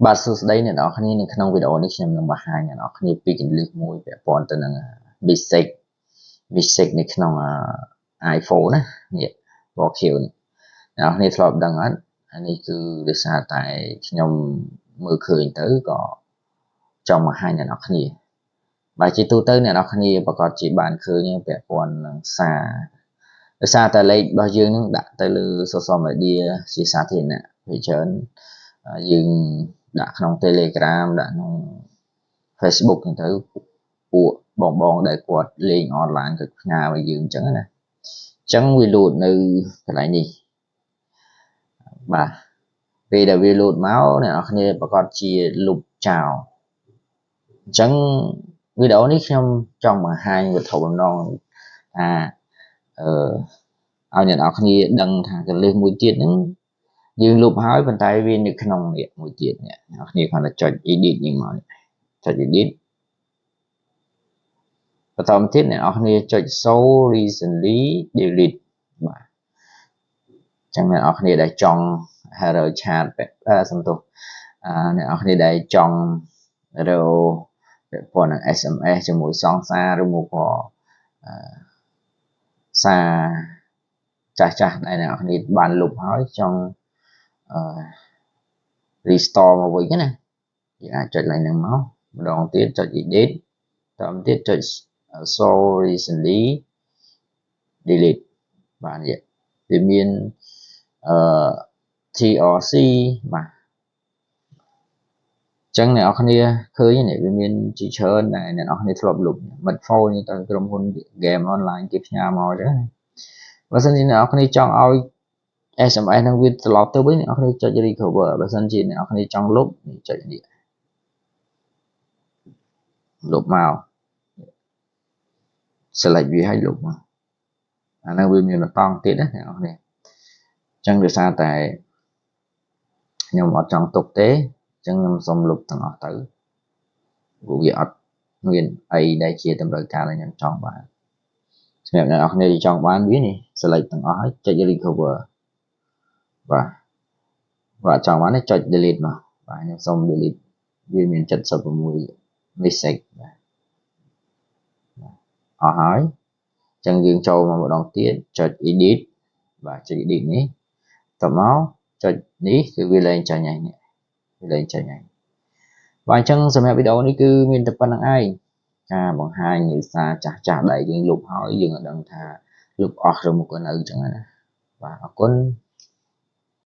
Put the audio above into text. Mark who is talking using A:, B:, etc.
A: បាទសួស្តីអ្នកនរគ្នានៅក្នុងវីដេអូនេះខ្ញុំនឹងបង្ហាញអ្នកនរគ្នាពីគន្លឹះមួយពាក់ព័ន្ធទៅនឹង basic នៅក្នុង iPhone ណានេះពណ៌ខៀវនេះអ្នកនរគ្នាធ្លាប់ដឹងអត់អានេះគឺដោយសារតែខ្ញុំមើលឃើញទៅក៏ចង់បង្ហាញអ្នកនរគ្នាបើជាទូទៅអ្នកនរគ្នាប្រកាសជាបានឃើញពាក់ព័ន្ធនឹងសារដោយសារតែលេខរបស់យើងនឹងដាក់ទៅលើ social media ជាសាធារណៈវាច្រើនយើងដាក់ក្នុង Telegram ដាក់ក្នុង Facebook ហ្នឹងទៅពួកបងដែលគាត់លេង online គាត់ផ្ញើឲ្យយើងអញ្ចឹងណាអញ្ចឹងវា load នៅកន្លែងនេះបាទពេលដែលវា load មកអ្នកនរគ្នាប្រកាសជាលុបចោលអញ្ចឹងវីដេអូនេះខ្ញុំចង់បង្ហាញវត្ថុបំណងថាឲ្យអ្នកនរគ្នាដឹងថាកលឹះមួយទៀតហ្នឹងយើងលុបហើយប៉ុន្តែវានៅក្នុងនេះមួយទៀតអ្នកនរគ្នាគ្រាន់តែចុច edit នេះមកចុច edit បន្តមកទៀតអ្នកនរគ្នាចុច show recently delete បាទអញ្ចឹងអ្នកនរគ្នាដែលចង់ hero chat សំទោសអ្នកនរគ្នាដែលចង់រកពាក់ព័ន្ធនឹង SMS ជាមួយសងសារឬមកក៏សារចាស់ដែលអ្នកនរគ្នាបានលុបហើយចង់restore មកវិញណាយើងអាចចុចឡើងហ្នឹងមកម្ដងទៀតចុច edit បន្តទៀតចុច show recently delete បាទវាមានTRC បាទអញ្ចឹងអ្នកនរគ្នាឃើញនេះវាមានជាច្រើនដែលអ្នកនរគ្នាធ្លាប់លុបមិត្ត phone នេះទៅក្រុមហ៊ុន game online គេផ្ញើមកទៅបើសិនជាអ្នកនរគ្នាចង់ឲ្យ SMS នឹងវាត្រឡប់ទៅវិញអ្នកនរគ្នាចុច recover បើសិនជាអ្នកនរគ្នាចង់លុបចុចនេះលុបមក select វាឲ្យលុបមកអាហ្នឹងវាមានបន្តទៀតណាអ្នកនរគ្នាអញ្ចឹងដោយសារតែខ្ញុំអត់ចង់ទុកទេអញ្ចឹងខ្ញុំសូមលុបទាំងអស់ទៅព្រោះវាអត់មានអីដែលជាតម្រូវការដែលខ្ញុំចង់បានសម្រាប់អ្នកនរគ្នាដែលចង់បានវានេះ select ទាំងអស់ហើយចុច recover បាទចង់បានចុច delete មកបាទខ្ញុំសូម delete វាមាន76 message បាទអស់ហើយអញ្ចឹងយើងចូលមកម្ដងទៀតចុច edit បាទចុច edit នេះតមកចុចនេះគឺវាលែងចាញ់ហើយនេះវាលែងចាញ់ហើយបាទអញ្ចឹងសម្រាប់វីដេអូនេះគឺមានតែប៉ុណ្្នឹងឯងការបង្ហាញនៃសារចាស់ដែលយើងលុបហើយយើងអត់ដឹងថាលុបអស់ឬមកក៏នៅអញ្ចឹងណាបាទអរគុណ